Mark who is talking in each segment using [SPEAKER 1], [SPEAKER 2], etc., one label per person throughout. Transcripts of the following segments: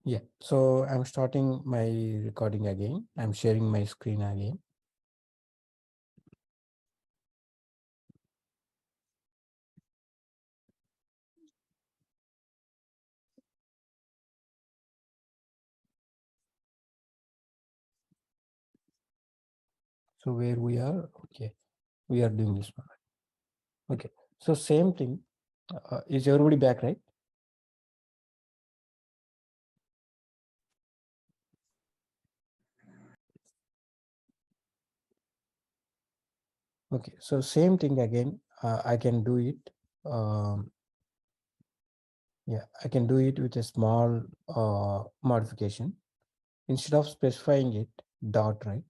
[SPEAKER 1] Yeah, so I'm starting my recording again. I'm sharing my screen again. So where we are, okay, we are doing this one. Okay, so same thing. Is everybody back, right? Okay, so same thing again. I can do it. Um, yeah, I can do it with a small modification. Instead of specifying it dot, right?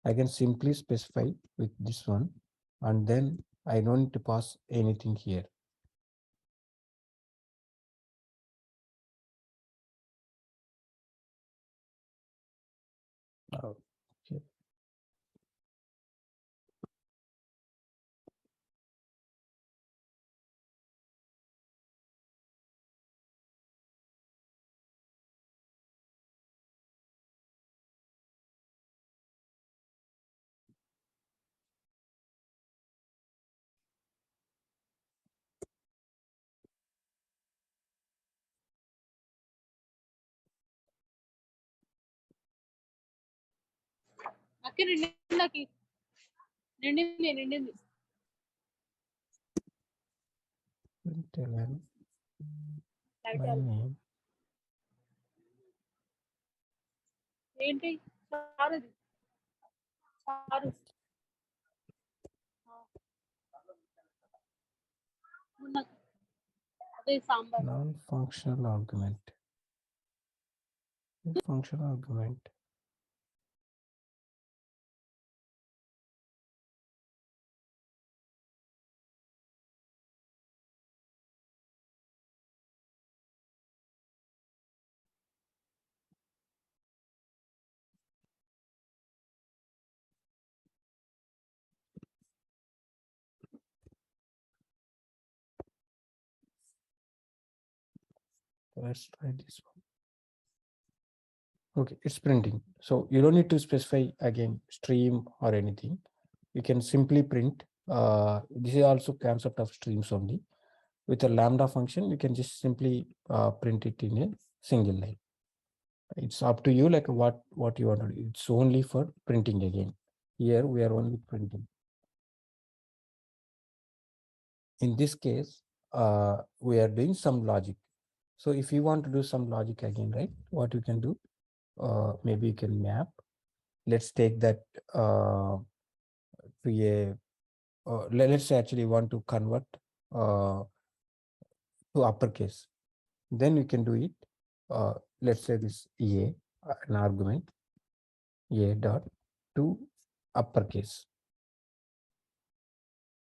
[SPEAKER 1] I can simply specify with this one, and then I don't need to pass anything here. Okay.
[SPEAKER 2] అక్కి నిండింది నిండింది నిండింది
[SPEAKER 1] Println my name.
[SPEAKER 2] ఏంటి sir sir ఉన్న అదే sambar
[SPEAKER 1] Non-functional argument. Functional argument. Let's try this one. Okay, it's printing. So you don't need to specify again stream or anything. You can simply print. This is also concept of streams only. With a lambda function, you can just simply print it in a single line. It's up to you, like what you want to do. It's only for printing again. Here we are only printing. In this case, we are doing some logic. So if you want to do some logic again, right, what you can do, maybe you can map. Let's take that to a, let's actually want to convert uh, to uppercase. Then you can do it. Let's say this a, an argument, a dot to uppercase.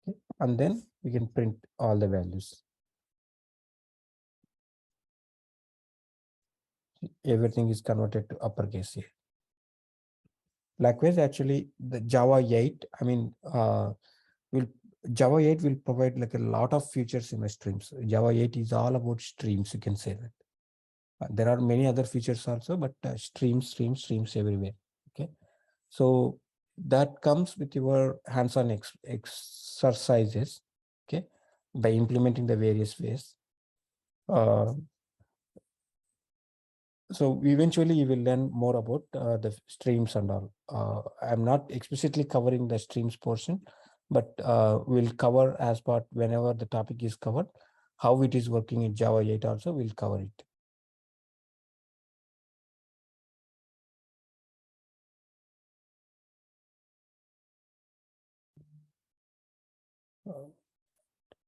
[SPEAKER 1] Okay? And then we can print all the values. Everything is converted to uppercase here. Likewise, actually, the Java 8, I mean, will Java 8 will provide like a lot of features in the streams. Java 8 is all about streams, you can say that. There are many other features also, but streams everywhere. Okay. So that comes with your hands-on exercises, okay, by implementing the various ways. So eventually you will learn more about the streams and all. I'm not explicitly covering the streams portion, but we'll cover as part whenever the topic is covered, how it is working in Java 8 also, we'll cover it.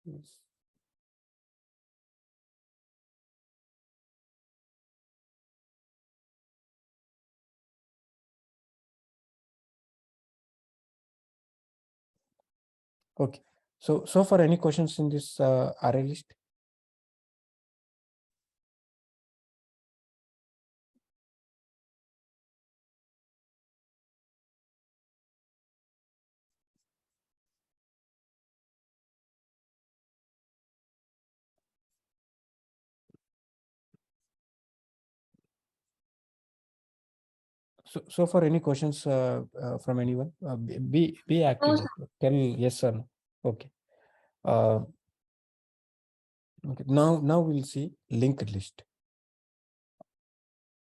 [SPEAKER 1] Yes. Okay. So far, any questions in this array list? So for any questions from anyone, be active.
[SPEAKER 2] No,
[SPEAKER 1] Like, tell yes or no. Okay. Uh, okay. Now we'll see linked list.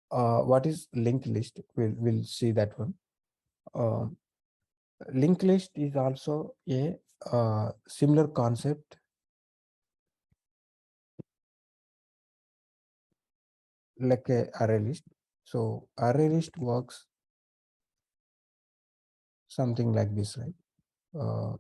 [SPEAKER 1] What is linked list? We'll see that one. Um Linked list is also a similar concept like a array list. So array list works something like this, right? Uh,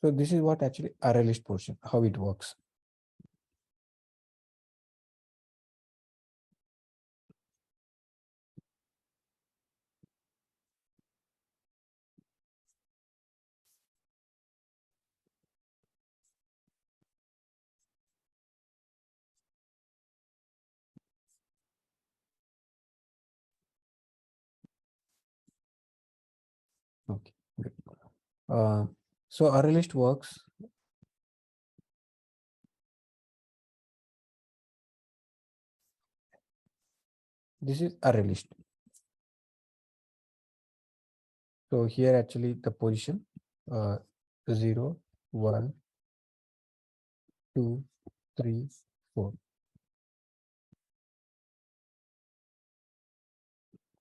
[SPEAKER 1] so this is what actually array list portion, how it works. Okay, good. Uh, so array list works. This is array list. So here actually the position 0, 1, 2, 3, 4.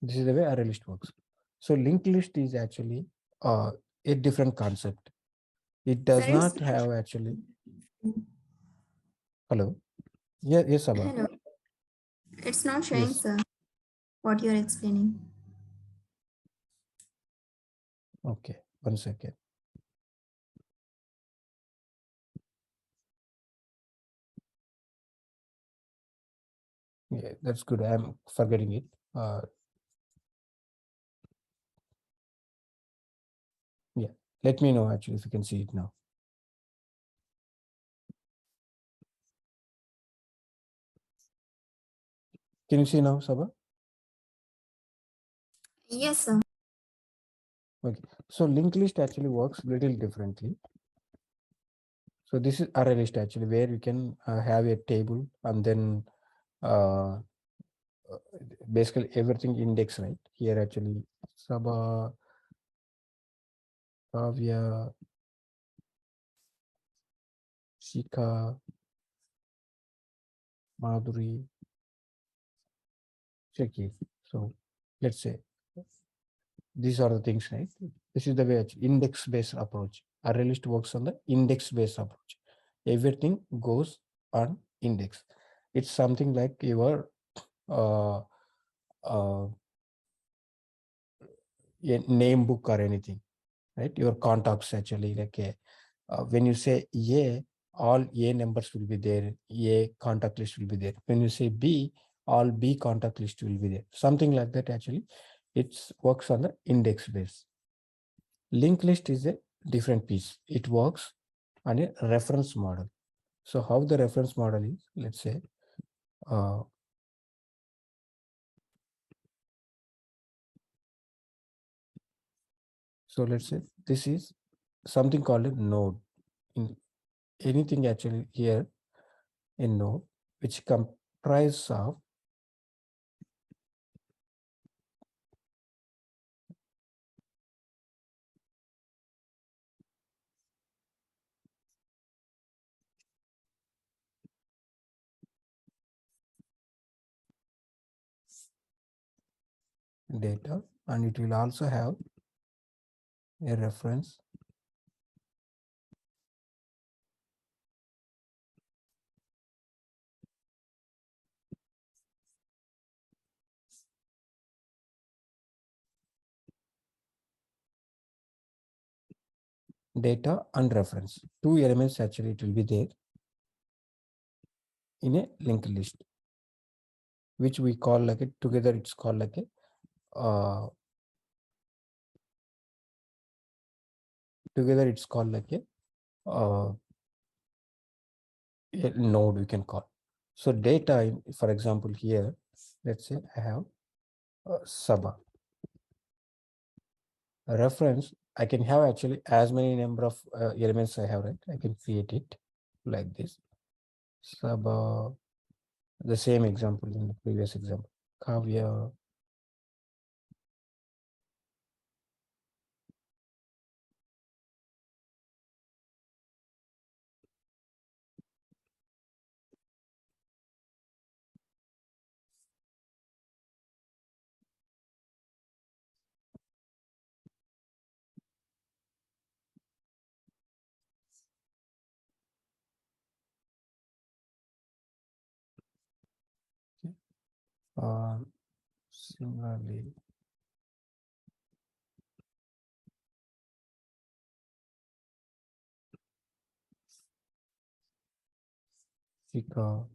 [SPEAKER 1] This is the way array list works. So linked list is actually a different concept. It does
[SPEAKER 3] Sir, it's
[SPEAKER 1] not have actually.
[SPEAKER 3] not,
[SPEAKER 1] Hello. Yeah, yes, Abha.
[SPEAKER 3] hello. It's not showing,
[SPEAKER 1] Yes.
[SPEAKER 3] sir, what you're explaining.
[SPEAKER 1] Okay. 1 second. Yeah, that's good. I'm forgetting it. Yeah. Let me know actually if you can see it now. Can you see now, Sabha?
[SPEAKER 3] Yes, sir.
[SPEAKER 1] Okay. So linked list actually works little differently. So this is array list actually where you can have a table and then uh, basically everything index, right? Here actually Sabha, Kavya, Shika, Madhuri, Shaki. So let's say these are the things, right? This is the way index based approach. Array list works on the index based approach. Everything goes on index. It's something like your uh, uh, a name book or anything, right? Your contacts actually like a when you say A, all A numbers will be there. A contact list will be there. When you say B, all B contact list will be there. Something like that actually. It works on the index base. Linked list is a different piece. It works on a reference model. So how the reference model is, let's say, uh, so let's say this is something called a node. In anything actually here in node, which comprises of data, and it will also have a reference data and reference. Two elements actually it will be there in a linked list, which we call like a together. It's called like a together it's called like a node we can call. So data, for example, here, let's say I have Sabha. A reference, I can have actually as many number of elements I have, right? I can create it like this. Sabha, the same example in the previous example. Kavya, uh, similarly, Shika.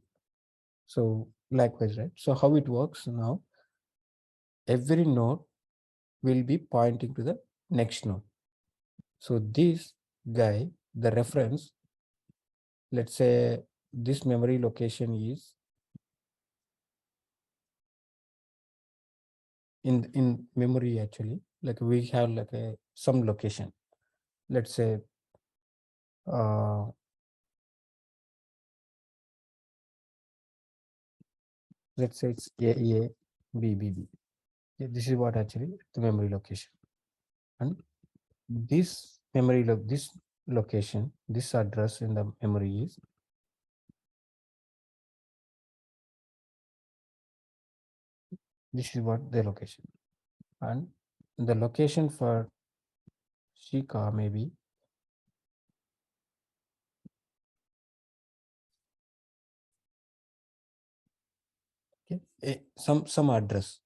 [SPEAKER 1] So likewise, right? So how it works now, every node will be pointing to the next node. So this guy, the reference, let's say this memory location is in memory actually, like we have like some location. Let's say uh, let's say it's A, B, B, B. Yeah, this is what actually the memory location. And this this location, this address in the memory is this is what the location. And the location for Shika maybe okay, some address.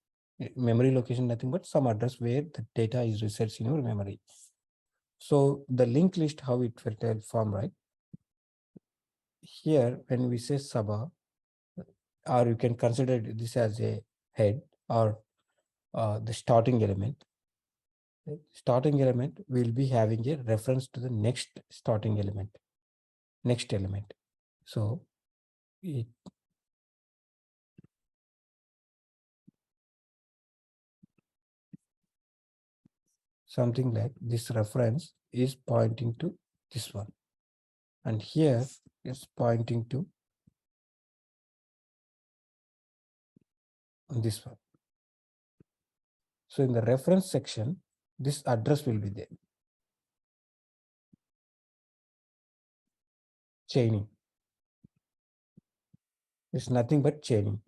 [SPEAKER 1] Memory location, nothing but some address where the data is resides in your memory. So the linked list, how it will form, right? Here, when we say Sabha, or you can consider this as a head or the starting element. The starting element will be having a reference to the next starting element, next element. So it, something like this reference is pointing to this one. And here is pointing to this one. So in the reference section, this address will be there. Chaining. It's nothing but chaining.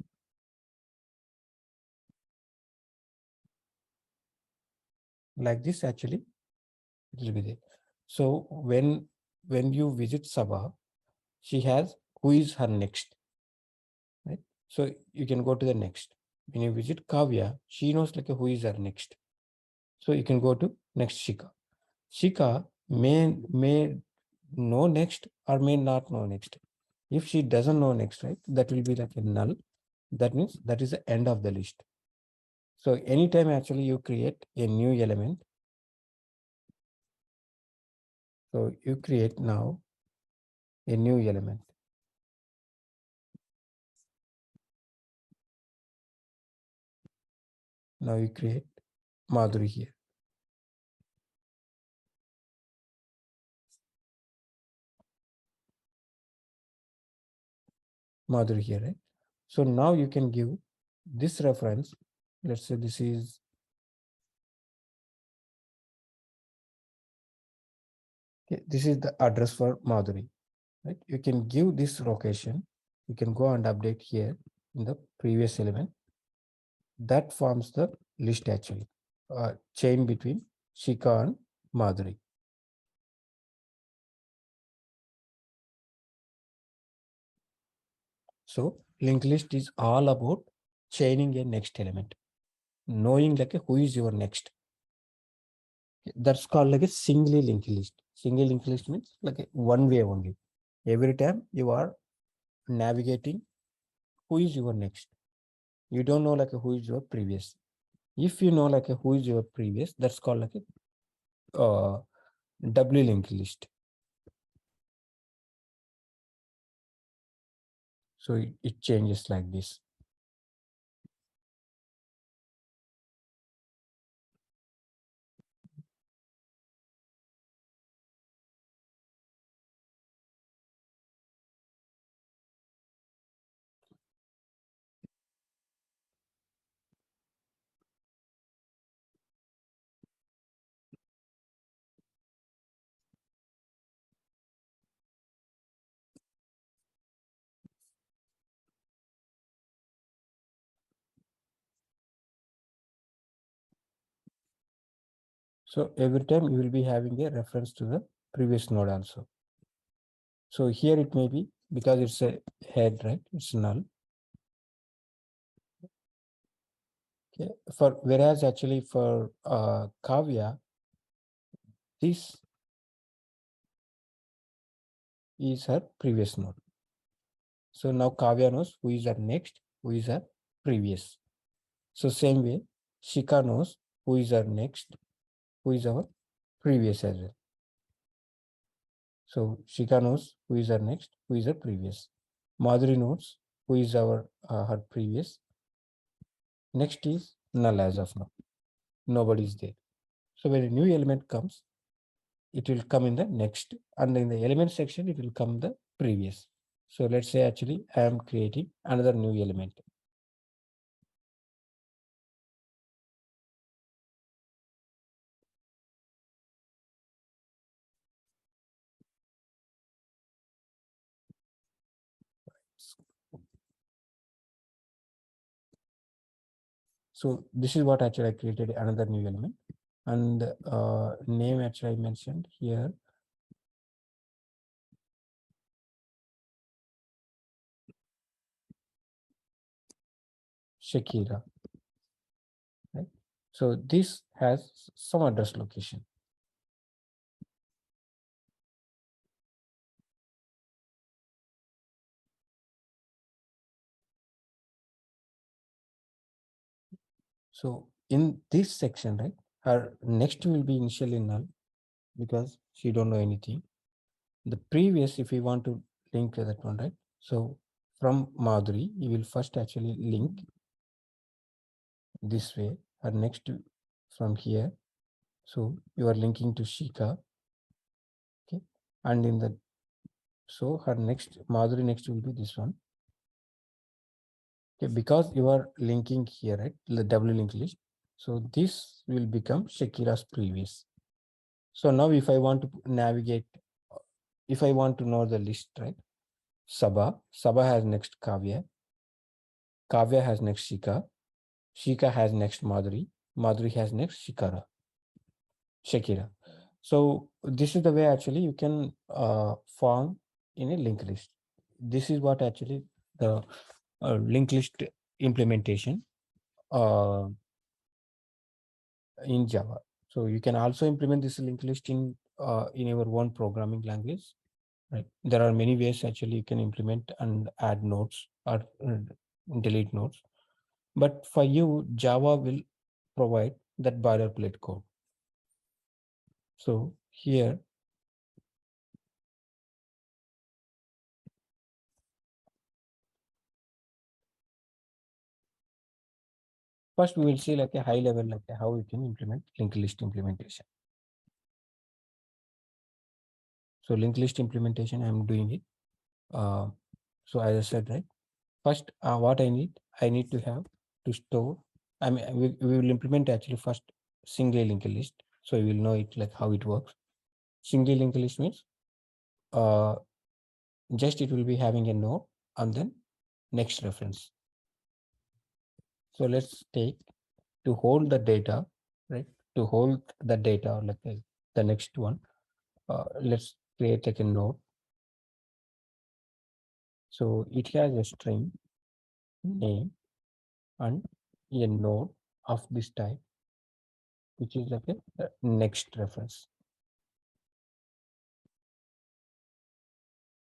[SPEAKER 1] Like this, actually, it will be there. So when you visit Sabha, she has who is her next, right? So you can go to the next. When you visit Kavya, she knows like who is her next. So you can go to next Shika. Shika may know next or may not know next. If she doesn't know next, right, that will be like a null. That means that is the end of the list. So anytime actually you create a new element, so you create now a new element. Now you create Madhuri here. Madhuri here, right? So now you can give this reference. Let's say this is okay, this is the address for Madhuri, right? You can give this location. You can go and update here in the previous element. That forms the list actually, chain between Shika and Madhuri. So linked list is all about chaining a next element, knowing like who is your next. That's called like a singly linked list. Single linked list means like a one way only. Every time you are navigating who is your next. You don't know like who is your previous. If you know like who is your previous, that's called like a doubly linked list. So it changes like this. So every time you will be having a reference to the previous node also. So here it may be because it's a head, right? It's null. Okay. Whereas actually for Kavya, this is her previous node. So now Kavya knows who is her next, who is her previous. So same way, Shika knows who is our next, who is our previous as well. So Shika knows who is our next, who is our previous. Madhuri knows who is our her previous. Next is null as of now. Nobody is there. So when a new element comes, it will come in the next, and in the element section, it will come the previous. So let's say actually I am creating another new element. So this is what actually I created another new element, and name actually I mentioned here. Shakira, right? So this has some address location. So in this section, right, her next will be initially null because she don't know anything. The previous, if we want to link to that one, right? So from Madhuri, you will first actually link this way. Her next from here. So you are linking to Shika. Okay. And in the so her next Madhuri next will be this one. Okay, because you are linking here, right? The double linked list. So this will become Shakira's previous. So now if I want to navigate, if I want to know the list, right? Sabha has next Kavya. Kavya has next Shika. Shika has next Madhuri. Madhuri has next Shakira. So this is the way actually you can form in a linked list. This is what actually the linked list implementation uh, in Java. So you can also implement this linked list in your own programming language. Right. There are many ways actually you can implement and add nodes or delete nodes. But for you, Java will provide that boilerplate code. So here, first we will see like a high level, like how you can implement linked list implementation. So linked list implementation, I'm doing it. So as I said, right, first what I need to have to store. I mean, we will implement actually first single linked list. So you will know it like how it works. Single linked list means just it will be having a node and then next reference. So let's take to hold the data, right? To hold the data, like the next one, let's create like a node. So it has a string name and a node of this type, which is like a next reference.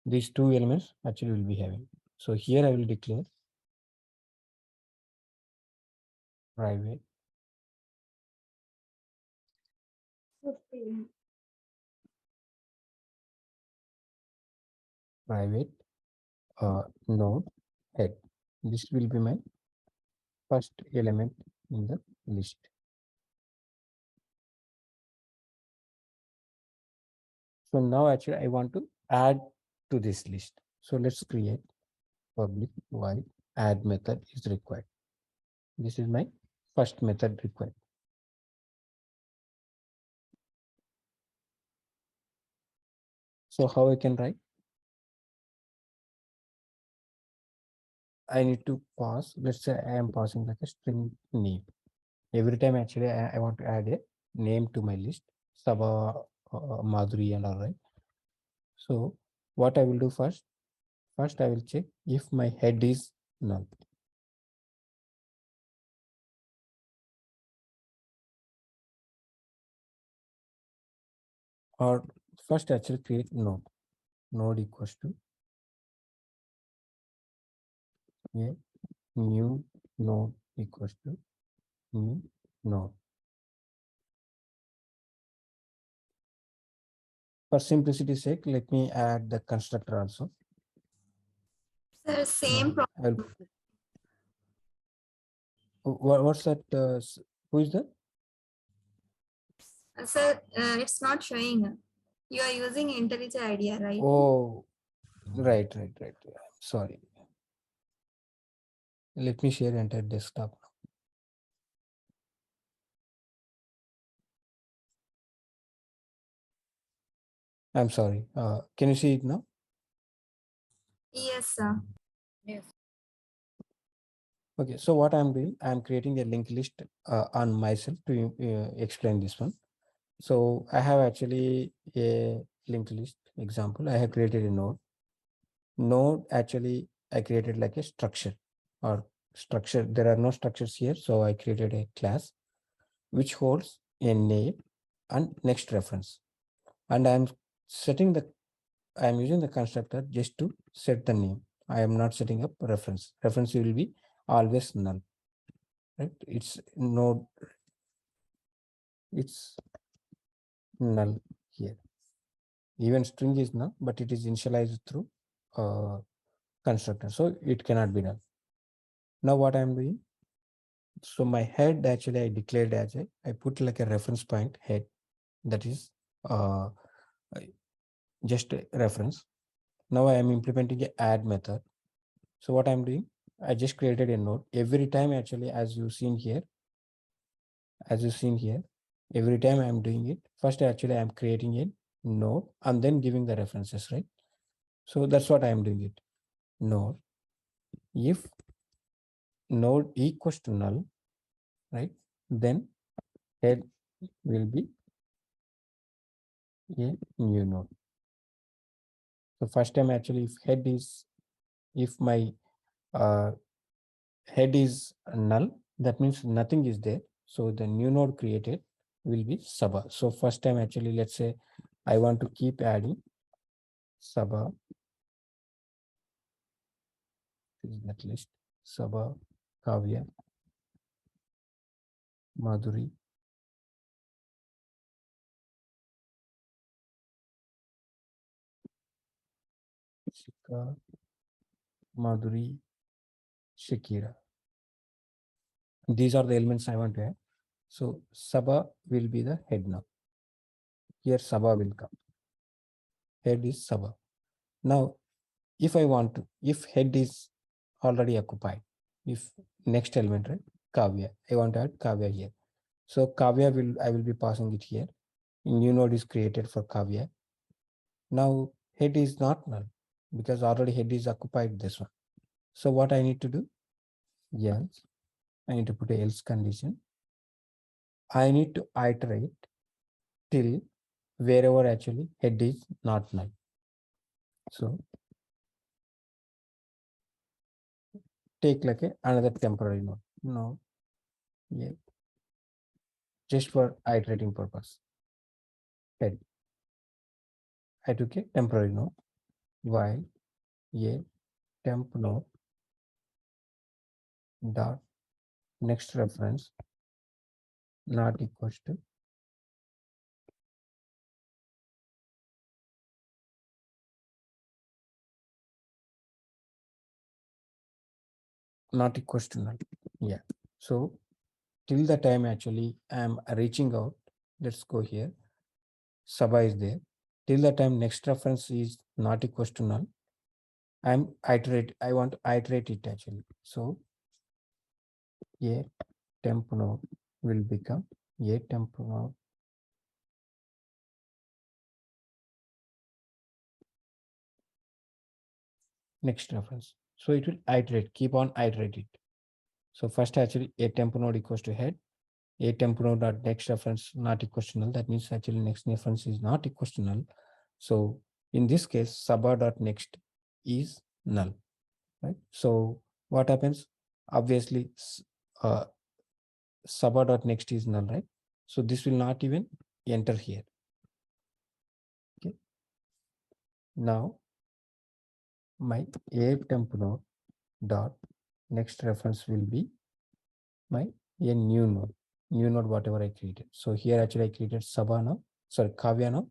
[SPEAKER 1] These two elements actually will be having. So here I will declare private private node head. This will be my first element in the list. So now actually I want to add to this list. So let's create public void add method is required. This is my first method required. So how I can write? I need to pass, let's say I am passing like a string name. Every time actually I want to add a name to my list, Saba, Madhuri and all, right? So what I will do first I will check if my head is null. Or first actually create node equals to a new node equals to new node. For simplicity's sake, let me add the constructor also.
[SPEAKER 3] Sir, same problem.
[SPEAKER 1] What's that? Who is that?
[SPEAKER 3] Sir, it's not showing. You are using IntelliJ IDEA, right?
[SPEAKER 1] Oh, right. Sorry. Let me share entire desktop. I'm sorry. Can you see it now?
[SPEAKER 3] Yes, sir.
[SPEAKER 2] Yes.
[SPEAKER 1] Okay. So what I'm doing, I'm creating a linked list on myself to explain this one. So I have actually a linked list example. I have created a node. Actually, I created like a structure or structure. There are no structures here. So I created a class which holds a name and next reference. And I'm using the constructor just to set the name. I am not setting up reference. Reference will be always null, right? It's null here. Even string is null, but it is initialized through constructor, so it cannot be null. Now what I'm doing, so my head actually I declared as I put like a reference point head, that is uh, just a reference. Now I am implementing a add method. So what I'm doing, I just created a node. Every time actually, as you've seen here, every time I'm doing it, first actually I'm creating a node and then giving the references, right? So that's what I'm doing it. Node, if node equals to null, right? Then head will be a new node. So first time actually, if my uh, head is null, that means nothing is there. So the new node created will be Saba. So first time actually, let's say I want to keep adding Saba, is that list, Saba, Kavya, Madhuri, Shika, Madhuri, Shakira. These are the elements I want to add. So Saba will be the head now. Here Saba will come. Head is Saba. Now, if I want to, if head is already occupied, if next element, right, Kavya, I want to add Kavya here. So Kavya I will be passing it here. A new node is created for Kavya. Now head is not null because already head is occupied this one. So what I need to do? Else, I need to put a else condition. I need to iterate till wherever actually head is not null. So take like another temporary node. No, yeah, just for iterating purpose. Head. I took a temporary node while a temp node dot next reference not equals to not equals to null. Yeah. So till the time actually I'm reaching out, let's go here. Saba is there. Till the time next reference is not equals to null, I want to iterate it actually. So a temp node will become a temp node next reference. So it will iterate, keep on iterate it. So first actually a temp node equals to head, a temp node dot next reference not equals to null. That means actually next reference is not equals to null. So in this case, saba dot next is null, right? So what happens? Obviously, uh, saba dot next is null, right? So this will not even enter here. Okay. Now my a temp node dot next reference will be my a new node whatever I created. So here actually I created Saba now, sorry, Kavya now.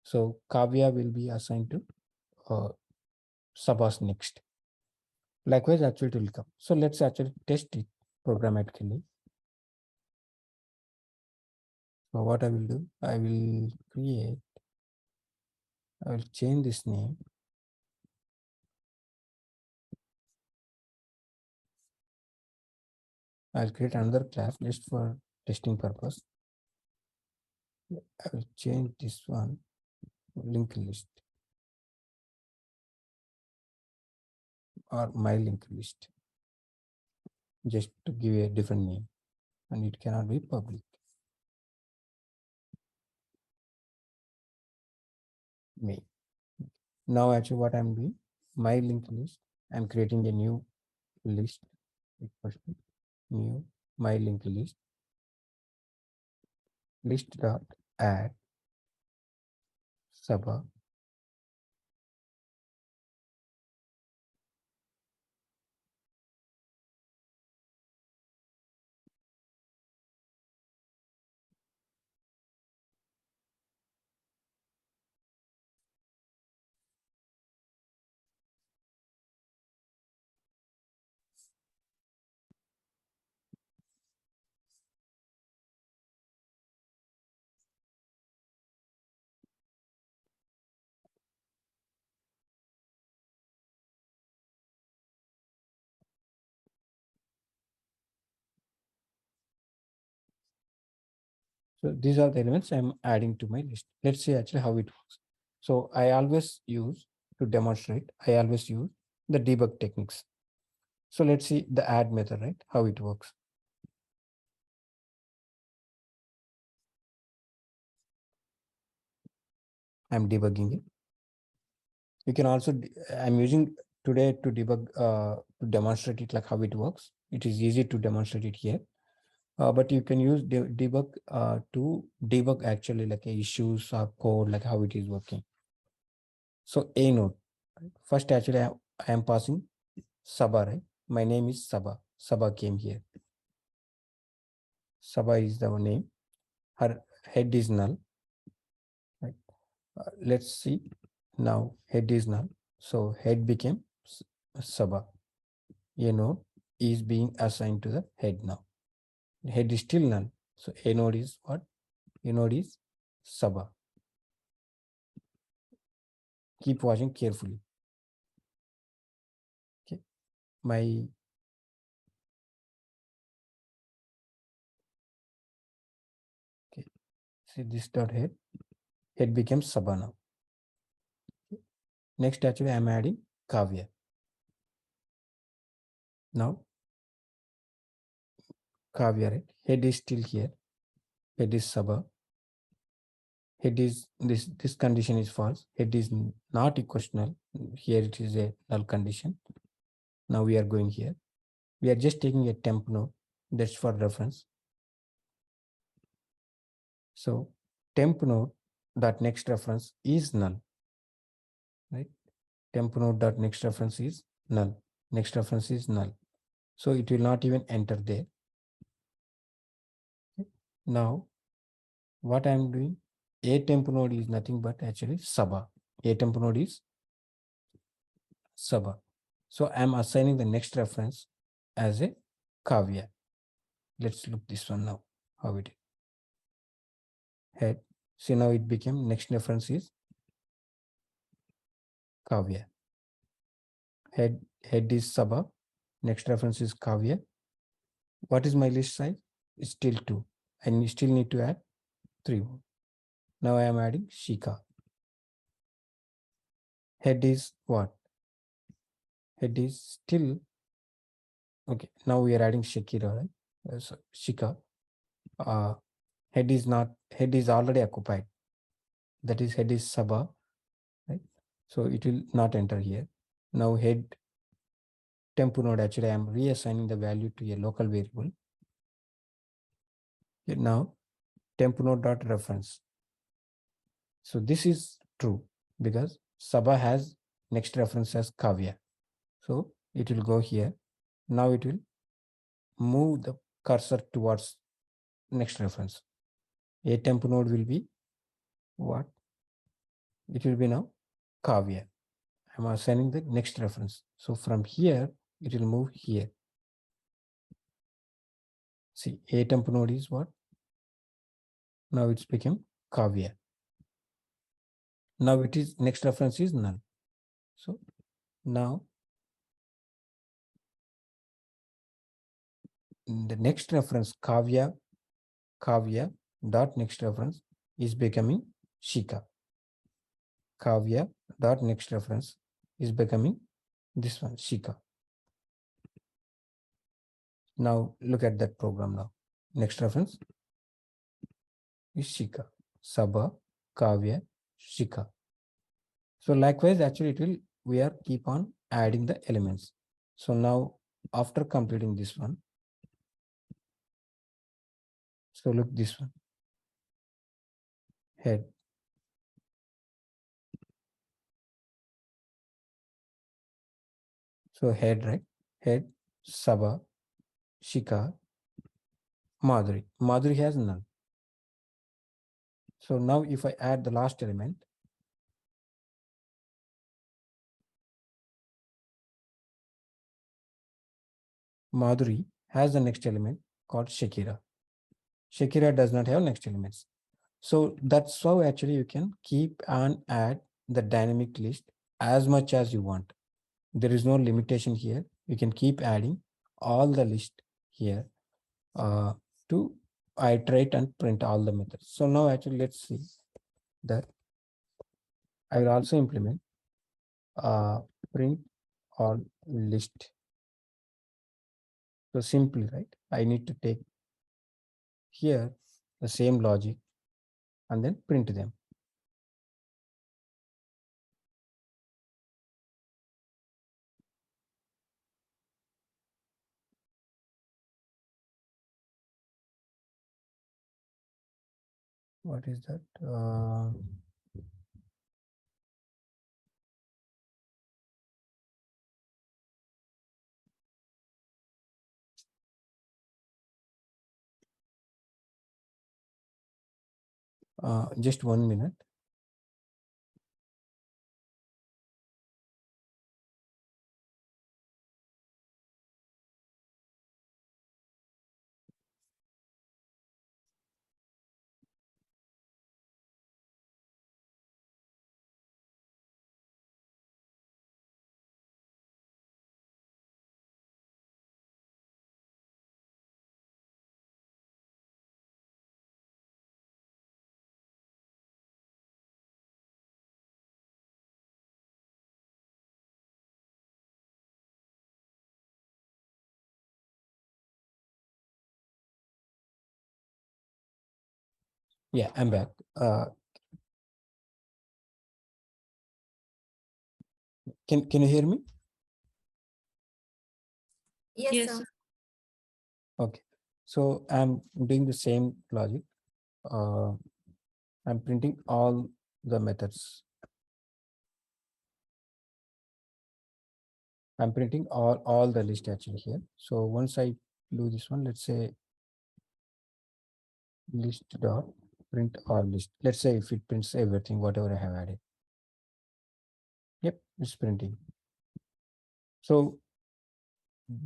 [SPEAKER 1] So Kavya will be assigned to Saba's next. Likewise, actually it will come. So let's actually test it programmatically. So what I will do, I will change this name. I'll create another class just for testing purpose. I will change this one, linked list or my linked list, just to give a different name, and it cannot be public. Me. Now actually what I'm doing, my linked list, I'm creating a new list, new my linked list dot add Saba. So these are the elements I'm adding to my list. Let's see actually how it works. So I always use, to demonstrate, I always use the debug techniques. So let's see the add method, right? How it works. I'm debugging it. You can also, I'm using today to debug, to demonstrate it like how it works. It is easy to demonstrate it here. But you can use debug to debug actually like issues or code, like how it is working. So a node, first actually I am passing Saba, right? My name is Saba. Saba came here. Saba is the name. Her head is null. Right? Let's see. Now head is null. So head became Saba. A node is being assigned to the head now. Head is still null. So a node is what? A node is Saba. Keep watching carefully. Okay. My see this dot head. Head becomes Saba now. Next actually I'm adding Kavya. Now Kavya, right? Head is still here. Head is Saba. Head is this condition is false. Head is not equational. Here it is a null condition. Now we are going here. We are just taking a temp node. That's for reference. So temp node dot next reference is null. Right? Temp node dot next reference is null. Next reference is null. So it will not even enter there. Okay. Now what I am doing, a temp node is nothing but actually Saba. A temp node is Saba. So I am assigning the next reference as a Kavya. Let's look this one now, how it is. Head. See, now it became next reference is Kavya. Head is Sabha. Next reference is Kavya. What is my list size? It's still 2. And you still need to add 3 more. Now I am adding Shika. Head is what? Head is still, okay. Now we are adding Shakira, right? So Shika. Head is already occupied. That is head is Sabha, right? So it will not enter here. Now head temp node, actually I am reassigning the value to a local variable. Okay, now temp node dot reference. So this is true because Sabha has next reference as Kavya. So it will go here. Now it will move the cursor towards next reference. A temp node will be what? It will be now Kavya. I'm assigning the next reference. So from here, it will move here. See, A temp node is what? Now it's become Kavya. Now it is next reference is null. So now the next reference Kavya dot next reference is becoming Shika. Kavya dot next reference is becoming this one, Shika. Now look at that program now. Next reference is Shika. Sabha, Kavya, Shika. So likewise, actually it will, we are keep on adding the elements. So now after completing this one, so look this one, head. So head, right? Head, Sabha, Shika, Madhuri. Madhuri has none. So now if I add the last element, Madhuri has the next element called Shakira. Shakira does not have next elements. So that's how actually you can keep and add the dynamic list as much as you want. There is no limitation here. You can keep adding all the list here to iterate and print all the methods. So now actually let's see that I will also implement print all list. So simply, right, I need to take here the same logic and then print them. What is that? Just 1 minute. Yeah, I'm back. Can you hear me?
[SPEAKER 3] Yes,
[SPEAKER 2] Yes,
[SPEAKER 3] sir.
[SPEAKER 2] sir.
[SPEAKER 1] Okay. So I'm doing the same logic. I'm printing all the methods. I'm printing all the list actually here. So once I do this one, let's say list dot print all list. Let's say if it prints everything, whatever I have added. Yep, it's printing. So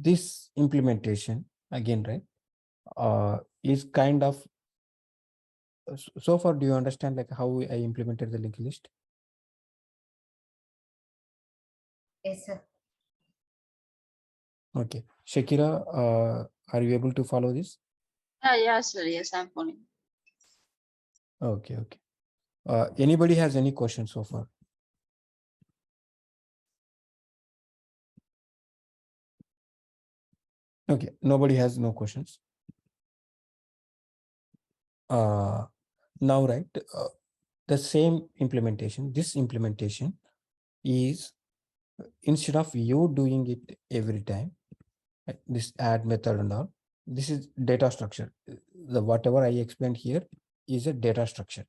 [SPEAKER 1] this implementation again, right, is kind of, so far, do you understand like how I implemented the linked list?
[SPEAKER 4] Yes, sir.
[SPEAKER 1] Okay. Shakira, are you able to follow this?
[SPEAKER 2] Yeah, sir. Yes, I'm following.
[SPEAKER 1] Okay, okay. Anybody has any questions so far? Okay, nobody has no questions. Now, right, the same implementation, this implementation is, instead of you doing it every time, right, this add method and all, this is data structure. The whatever I explained here is a data structure,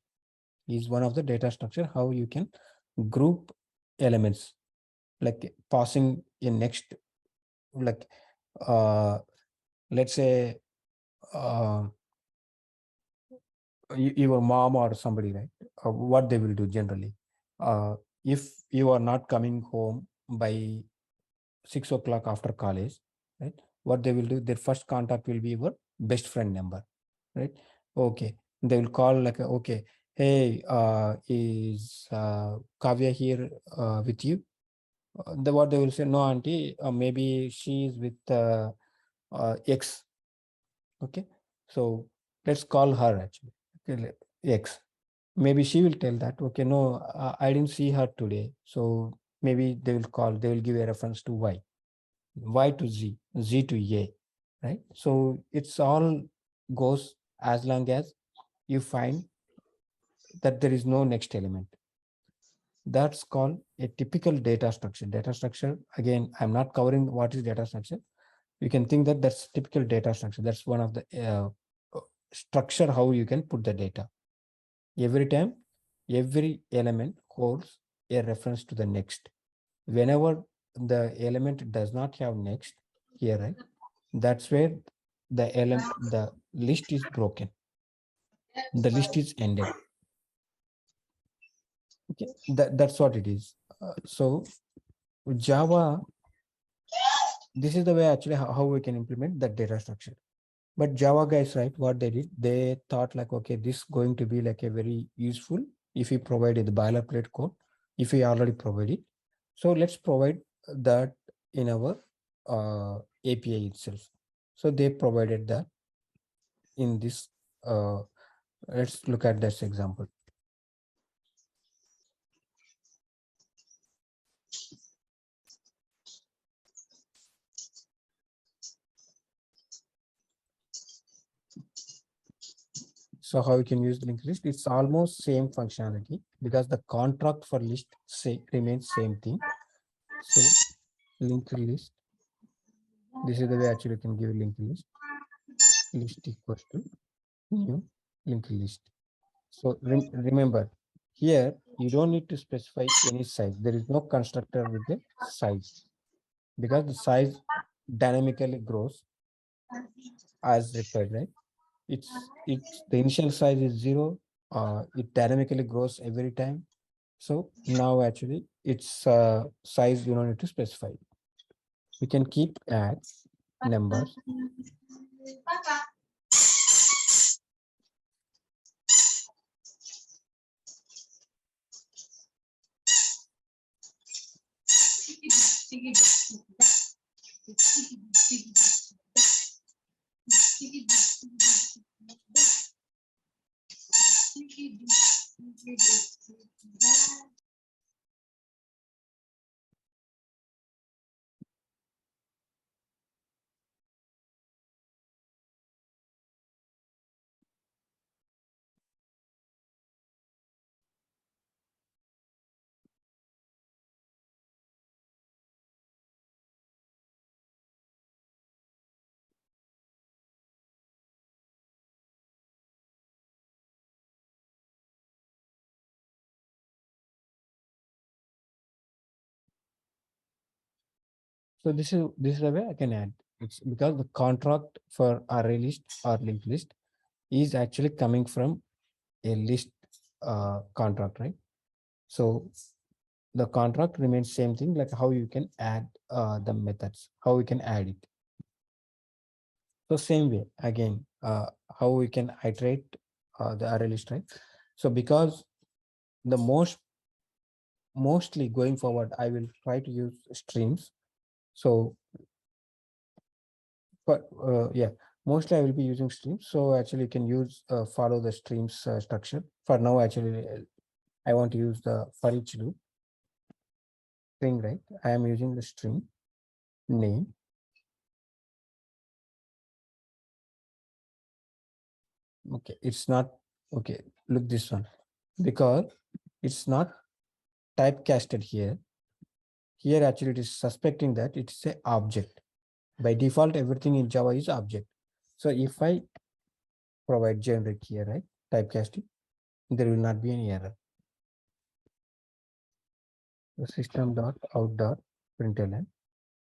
[SPEAKER 1] is one of the data structure, how you can group elements, like passing a next, like, let's say, uh, your mom or somebody, right? What they will do generally, if you are not coming home by 6 o'clock after college, right? What they will do, their first contact will be your best friend number, right? Okay, they will call like, okay, hey, is Kavya here with you? What they will say, no, auntie, maybe she is with X. Okay, so let's call her actually. Okay, X. Maybe she will tell that, okay, no, I didn't see her today. So maybe they will call, they will give a reference to Y, Y to Z, Z to A, right? So it's all goes as long as you find that there is no next element. That's called a typical data structure. Data structure, again, I'm not covering what is data structure. You can think that that's typical data structure. That's one of the structure how you can put the data. Every time, every element holds a reference to the next. Whenever the element does not have next here, right? That's where the list is broken. The list is ended. Okay, that's what it is. So Java, this is the way actually how we can implement that data structure. But Java guys, right, what they did, they thought like, okay, this going to be like a very useful if we provided the boilerplate code, if we already provide it. So let's provide that in our API itself. So they provided that in this. Let's look at this example. So how you can use the linked list? It's almost same functionality because the contract for list remains same thing. So linked list, this is the way actually you can give linked list. List equals to new linked list. So remember, here you don't need to specify any size. There is no constructor with the size because the size dynamically grows as required, right? It's the initial size is 0. It dynamically grows every time. So now actually its size you don't need to specify. We can keep add numbers. So this is the way I can add. It's because the contract for array list or linked list is actually coming from a list contract, right? So the contract remains same thing, like how you can add the methods, how we can add it. So same way again, how we can iterate the array list, right? So because the mostly going forward, I will try to use streams. So, but yeah, mostly I will be using streams. So actually you can use follow the streams structure. For now, actually, I want to use the for each loop string, right? I am using the string name. Okay, it's not okay. Look this one, because it's not typecasted here. Here actually it is suspecting that it's a object. By default, everything in Java is object. So if I provide generic here, right, typecasting, there will not be any error. The system.out.println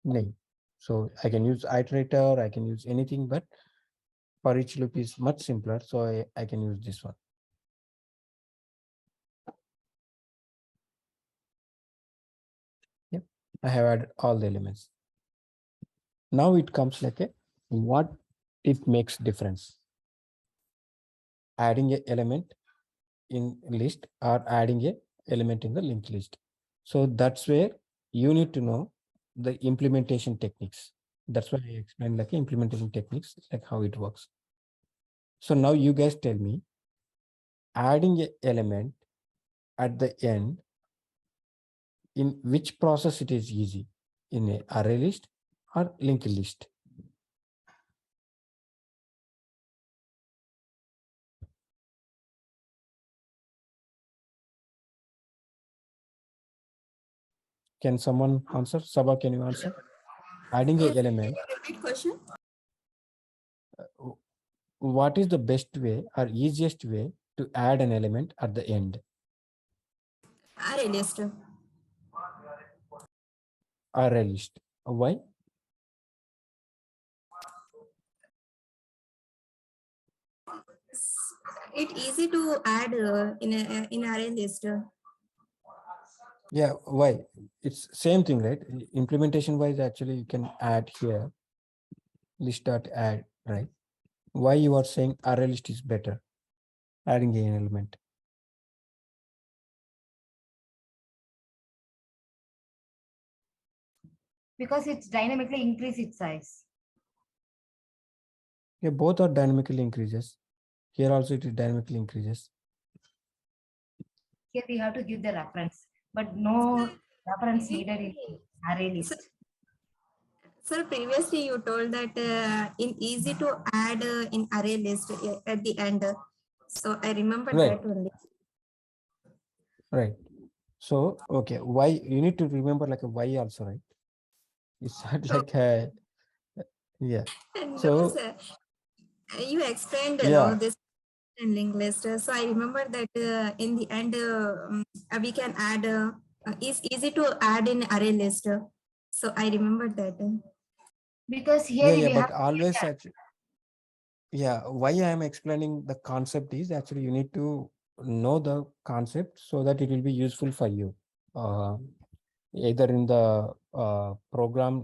[SPEAKER 1] name. So I can use iterator, I can use anything, but for each loop is much simpler. So I can use this one. Yep, I have added all the elements. Now it comes like a what it makes difference. Adding an element in list or adding a element in the linked list. So that's where you need to know the implementation techniques. That's why I explained like implementation techniques, like how it works. So now you guys tell me, adding an element at the end, in which process it is easy, in a array list or linked list? Can someone answer? Sabha, can you answer? Adding an
[SPEAKER 3] Yes,
[SPEAKER 1] element,
[SPEAKER 3] repeat question.
[SPEAKER 1] what is the best way or easiest way to add an element at the end?
[SPEAKER 3] Array list.
[SPEAKER 1] Array list. Why?
[SPEAKER 3] It easy to add in array list.
[SPEAKER 1] Yeah, why? It's same thing, right? Implementation wise, actually, you can add here list.add, right? Why you are saying array list is better, adding an element?
[SPEAKER 4] Because it's dynamically increase its size.
[SPEAKER 1] Yeah, both are dynamically increases. Here also it is dynamically increases.
[SPEAKER 4] Here we have to give the reference, but no reference needed in array list.
[SPEAKER 3] Sir, previously you told that in easy to add in array list at the end. So I remember
[SPEAKER 1] Right,
[SPEAKER 3] that only.
[SPEAKER 1] right. So, okay, why you need to remember like a why also, right? It's not
[SPEAKER 3] So,
[SPEAKER 1] like a, yeah.
[SPEAKER 3] no,
[SPEAKER 1] So,
[SPEAKER 3] sir. You explained
[SPEAKER 1] yeah,
[SPEAKER 3] this in link list. So I remember that in the end we can add. It's easy to add in array list. So I remember that.
[SPEAKER 4] Because here
[SPEAKER 1] yeah,
[SPEAKER 4] we have
[SPEAKER 1] but always actually, yeah, why I am explaining the concept is actually you need to know the concept so that it will be useful for you, either in the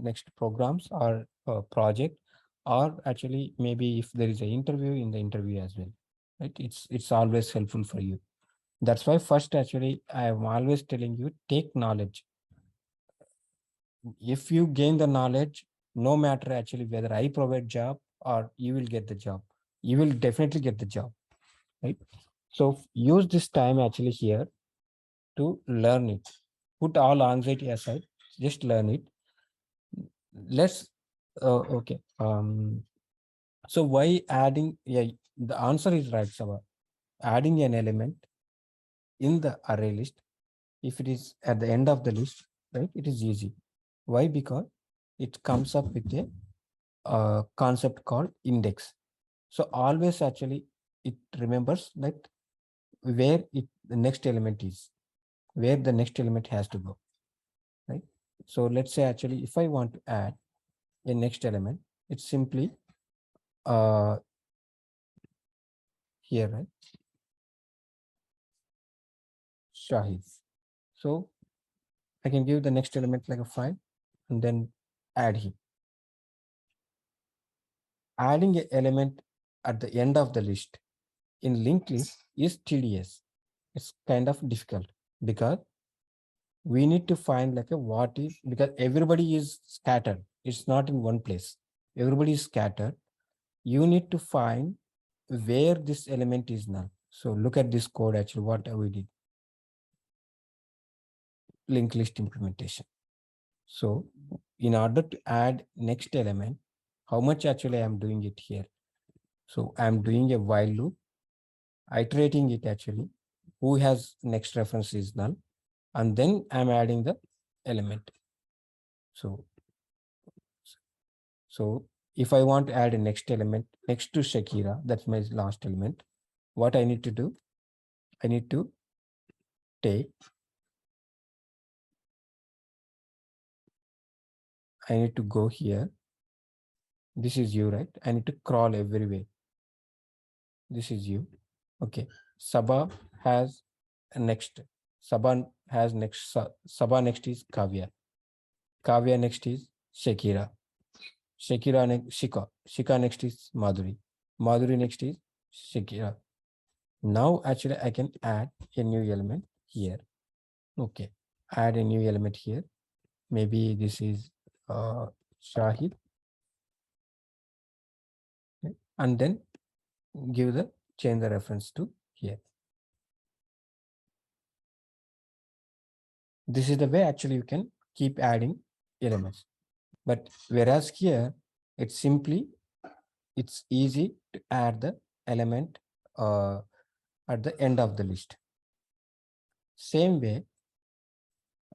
[SPEAKER 1] next programs or project, or actually maybe if there is an interview, in the interview as well, right? It's always helpful for you. That's why first actually I am always telling you, take knowledge. If you gain the knowledge, no matter actually whether I provide job or you will get the job, you will definitely get the job, right? So use this time actually here to learn it. Put all anxiety aside, just learn it. Let's okay. So why adding? Yeah, the answer is right, Saba. Adding an element in the array list, if it is at the end of the list, right? It is easy. Why? Because it comes up with a concept called index. So always actually it remembers that where the next element is, where the next element has to go, right? So let's say actually if I want to add a next element, it's simply uh, here, right? Shahid. So I can give the next element like a 5 and then add him. Adding an element at the end of the list in linked list is tedious. It's kind of difficult because we need to find like a what is, because everybody is scattered. It's not in one place. Everybody is scattered. You need to find where this element is null. So look at this code actually, what we did. Linked list implementation. So in order to add next element, how much actually I am doing it here. So I'm doing a while loop, iterating it actually, who has next reference is null, and then I'm adding the element. So if I want to add a next element next to Shakira, that's my last element, what I need to do, I need to take, I need to go here. This is you, right? I need to crawl everywhere. This is you. Okay. Sabha has a next. Sabha has next. Sabha next is Kavya. Kavya next is Shakira. Shakira next Shika. Shika next is Madhuri. Madhuri next is Shakira. Now actually I can add a new element here. Okay. Add a new element here. Maybe this is Shahid. Okay. And then give the change the reference to here. This is the way actually you can keep adding elements. But whereas here, it's easy to add the element at the end of the list. Same way,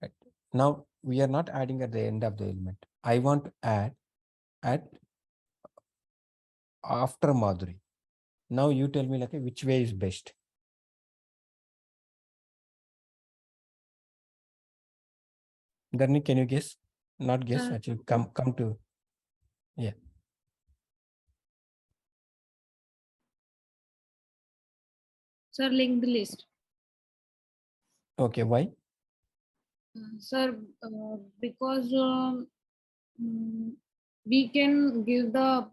[SPEAKER 1] right? Now we are not adding at the end of the element. I want to add at after Madhuri. Now you tell me like which way is best. Dharni, can you guess? Not guess, actually come to, yeah.
[SPEAKER 5] Sir, link the list.
[SPEAKER 1] Okay, why?
[SPEAKER 5] Sir, because we can give the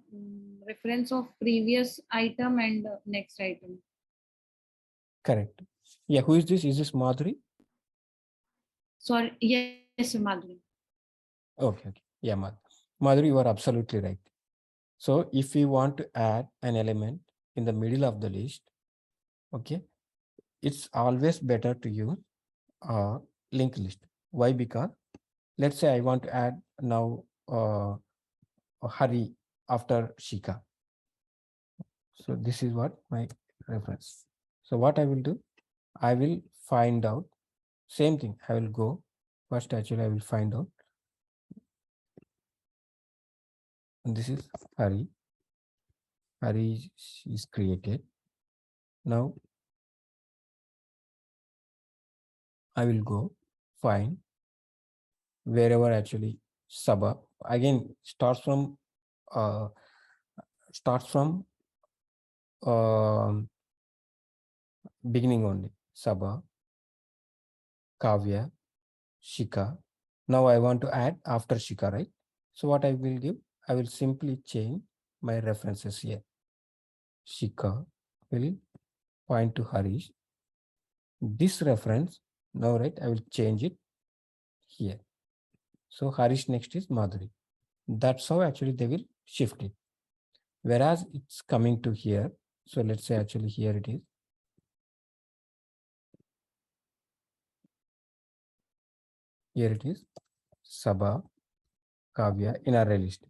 [SPEAKER 5] reference of previous item and next item.
[SPEAKER 1] Correct. Yeah, who is this? Is this Madhuri?
[SPEAKER 5] Sorry, yes, Madhuri.
[SPEAKER 1] Okay. Yeah, Madhuri, you are absolutely right. So if we want to add an element in the middle of the list, okay, it's always better to use a linked list. Why? Because let's say I want to add now Hari after Shika. So this is what my reference. So what I will do, I will find out same thing. I will go first. Actually, I will find out. And this is Hari. Hari is created. Now I will go find wherever actually Sabha again starts from beginning only. Sabha, Kavya, Shika. Now I want to add after Shika, right? So what I will give, I will simply change my references here. Shika will point to Harish. This reference, now right, I will change it here. So Harish next is Madhuri. That's how actually they will shift it. Whereas it's coming to here. So let's say actually here it is. Here it is. Sabha, Kavya in array list.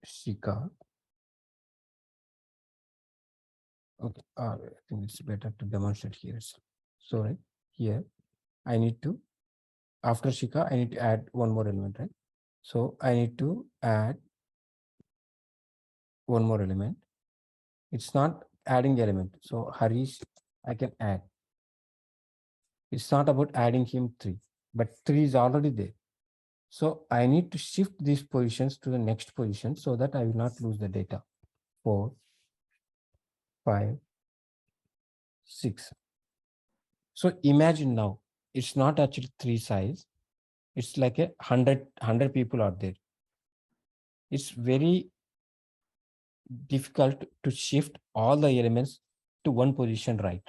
[SPEAKER 1] Shika. Okay, I think it's better to demonstrate here. So right here, I need to, after Shika, I need to add one more element, right? So I need to add one more element. It's not adding the element. So Harish, I can add. It's not about adding him 3, but 3 is already there. So I need to shift these positions to the next position so that I will not lose the data. 4, 5, 6. So imagine now it's not actually 3 size. It's like 100 people are there. It's very difficult to shift all the elements to one position, right?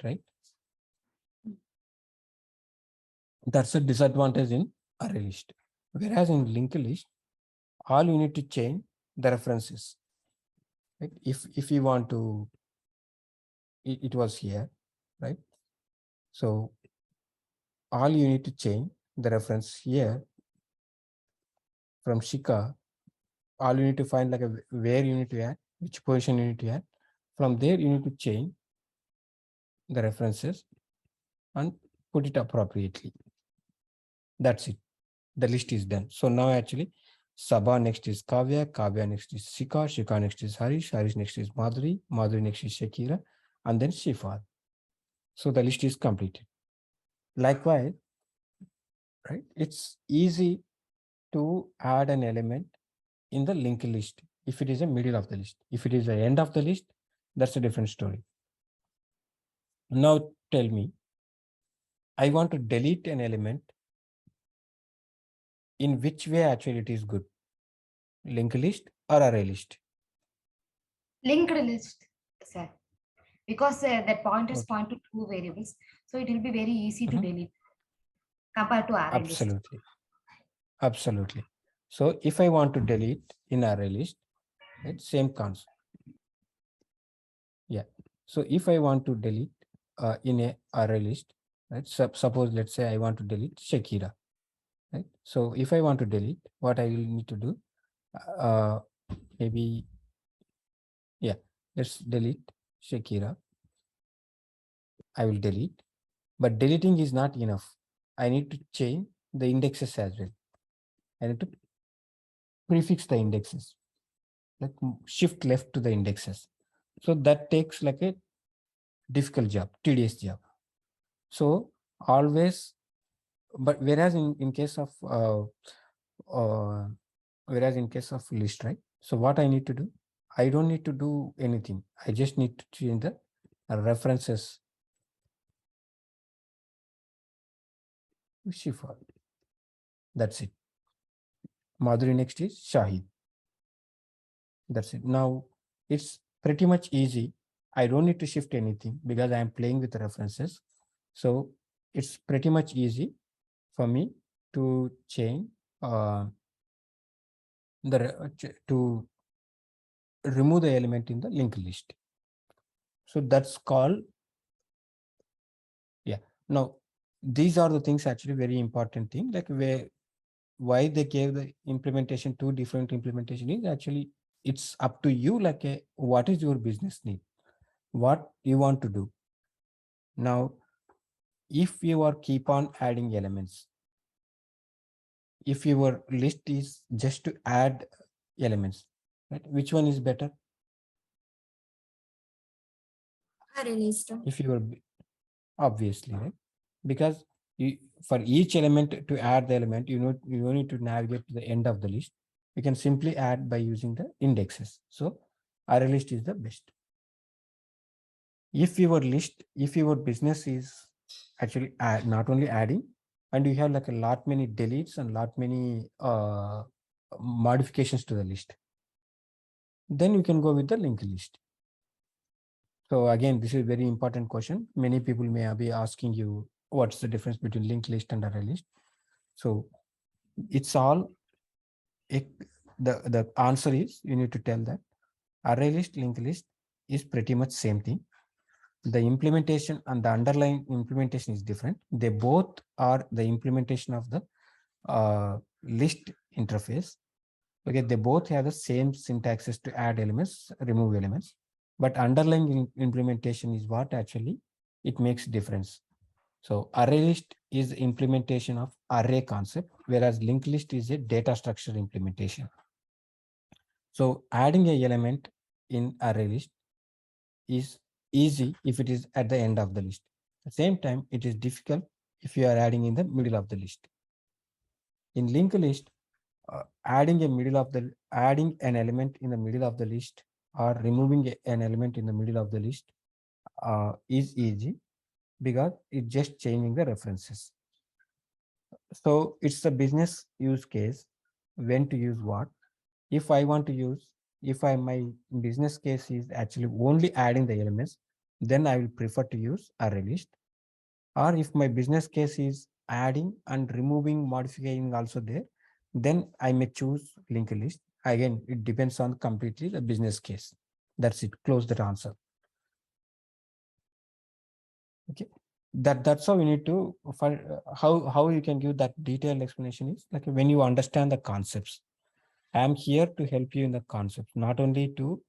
[SPEAKER 1] That's a disadvantage in array list. Whereas in linked list, all you need to change the references. Right? If you want to, it was here, right? So all you need to change the reference here from Shika. All you need to find like where you need to add, which position you need to add. From there, you need to change the references and put it appropriately. That's it. The list is done. So now actually Sabha next is Kavya, Kavya next is Shika, Shika next is Harish, Harish next is Madhuri, Madhuri next is Shakira, and then Shifal. So the list is completed. Likewise, right? It's easy to add an element in the linked list if it is a middle of the list. If it is the end of the list, that's a different story. Now tell me, I want to delete an element. In which way actually it is good? Linked list or array list?
[SPEAKER 4] Linked list, sir. Because that pointers
[SPEAKER 1] Okay.
[SPEAKER 4] point to two variables. So it will be very easy to
[SPEAKER 1] Mhm.
[SPEAKER 4] delete compared to array list.
[SPEAKER 1] Absolutely. Absolutely. So if I want to delete in array list, right, same concept. Yeah. So if I want to delete in a array list, right? Suppose let's say I want to delete Shakira, right? So if I want to delete, what I will need to do, maybe, yeah, let's delete Shakira. I will delete, but deleting is not enough. I need to change the indexes as well. I need to prefix the indexes, like shift left to the indexes. So that takes like a difficult job, tedious job. So always, but whereas in case of whereas in case of list, right? So what I need to do, I don't need to do anything. I just need to change the references. Shifa. That's it. Madhuri next is Shahid. That's it. Now it's pretty much easy. I don't need to shift anything because I am playing with references. So it's pretty much easy for me to change to remove the element in the linked list. So that's called, yeah. Now these are the things actually very important thing, like why they gave the implementation, two different implementation is actually it's up to you, like what is your business need, what you want to do. Now if you are keep on adding elements, if your list is just to add elements, right, which one is better?
[SPEAKER 3] Array list.
[SPEAKER 1] If you are, obviously, right, because you, for each element to add the element, you don't need to navigate to the end of the list. You can simply add by using the indexes. So array list is the best. If your business is actually not only adding, and you have like a lot many deletes and lot many modifications to the list, then you can go with the linked list. So again, this is a very important question. Many people may be asking you, what's the difference between linked list and array list? So it's all, the answer is, you need to tell that array list, linked list is pretty much same thing. The implementation and the underlying implementation is different. They both are the implementation of the list interface. Okay, they both have the same syntaxes to add elements, remove elements, but underlying implementation is what actually it makes difference. So array list is implementation of array concept, whereas linked list is a data structure implementation. So adding a element in array list is easy if it is at the end of the list. At the same time, it is difficult if you are adding in the middle of the list. In linked list, adding an element in the middle of the list or removing an element in the middle of the list is easy because it's just changing the references. So it's the business use case, when to use what. If I want to use, if my business case is actually only adding the elements, then I will prefer to use array list. Or if my business case is adding and removing, modifying also there, then I may choose linked list. Again, it depends on completely the business case. That's it. Close that answer. Okay. That's how we need to find how you can give that detailed explanation is like when you understand the concepts. I am here to help you in the concepts, not only to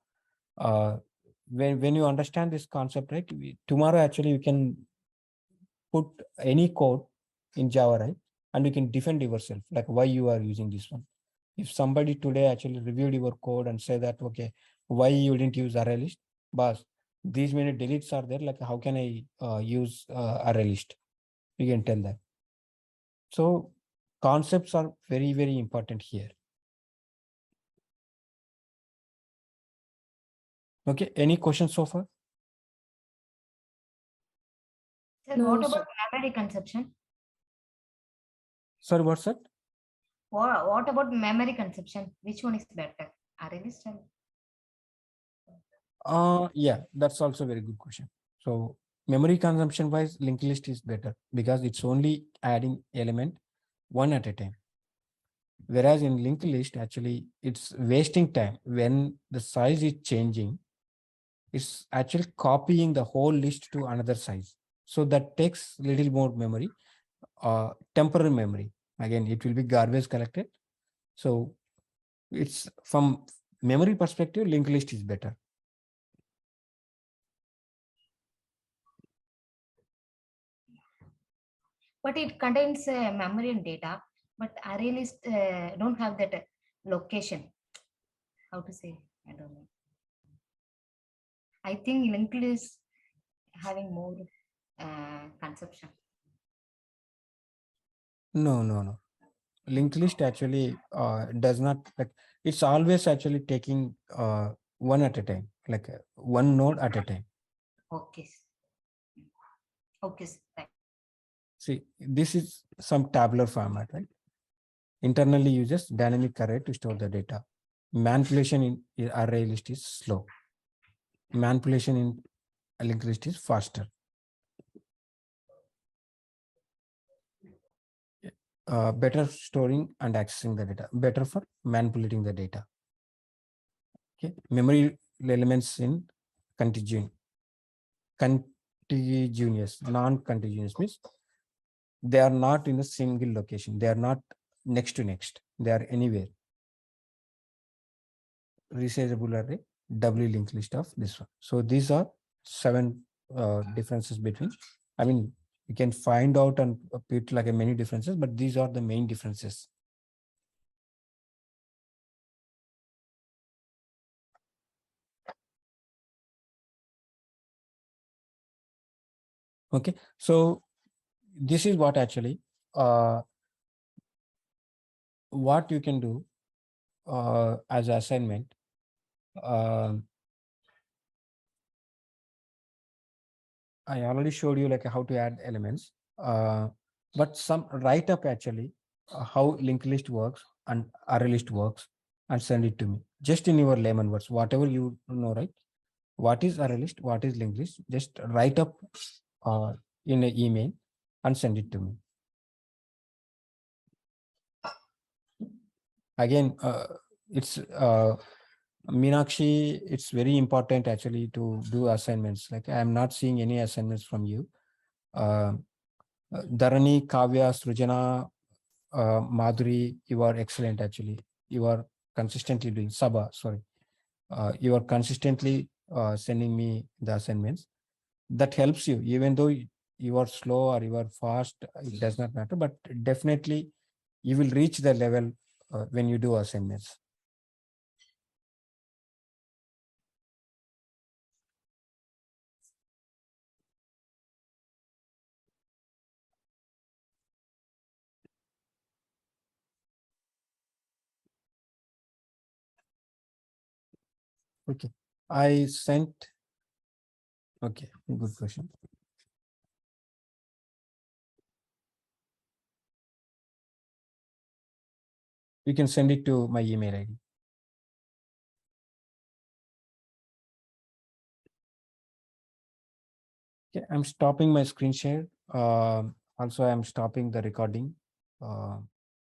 [SPEAKER 1] when you understand this concept, right? Tomorrow actually you can put any code in Java, right? And you can defend yourself, like why you are using this one. If somebody today actually reviewed your code and say that, okay, why you didn't use array list? But these many deletes are there, like how can I use array list? You can tell that. So concepts are very, very important here. Okay, any questions so far?
[SPEAKER 4] Sir,
[SPEAKER 3] No,
[SPEAKER 4] what
[SPEAKER 3] sir.
[SPEAKER 4] about memory consumption?
[SPEAKER 1] Sorry, what's that?
[SPEAKER 4] What about memory consumption? Which one is better? Array list and
[SPEAKER 1] Yeah, that's also a very good question. So memory consumption wise, linked list is better because it's only adding element one at a time. Whereas in linked list, actually, it's wasting time. When the size is changing, it's actually copying the whole list to another size. So that takes little more memory, temporary memory. Again, it will be garbage collected. So it's from memory perspective, linked list is better.
[SPEAKER 4] but it contains memory and data, but array list don't have that location. How to say? I don't know. I think linked list having more consumption.
[SPEAKER 1] No. Linked list actually does not, like, it's always actually taking one at a time, like one node at a time.
[SPEAKER 4] Okay. Okay. Thank
[SPEAKER 1] See, this is some tabular format, right? Internally uses dynamic array to store the data. Manipulation in array list is slow. Manipulation in a linked list is faster. Better storing and accessing the data, better for manipulating the data. Okay, memory elements in contiguous, non-contiguous means they are not in a single location. They are not next to next. They are anywhere. Resizable array, doubly linked list of this one. So these are 7 differences between. I mean, you can find out and put like a many differences, but these are the main differences. Okay, so this is what actually what you can do as assignment. I already showed you like how to add elements, but some write up actually how linked list works and array list works and send it to me just in your layman words, whatever you know, right? What is array list? What is linked list? Just write up in an email and send it to me. Again, it's Meenakshi, it's very important actually to do assignments. Like I'm not seeing any assignments from you. Dharani, Kavya, Srujana, Madhuri, you are excellent actually. You are consistently doing Sabha, sorry. You are consistently sending me the assignments. That helps you, even though you are slow or you are fast, it does not matter, but definitely you will reach the level when you do assignments. Okay, I sent. Okay, good question. You can send it to my email ID. Okay, I'm stopping my screen share. Also, I'm stopping the recording.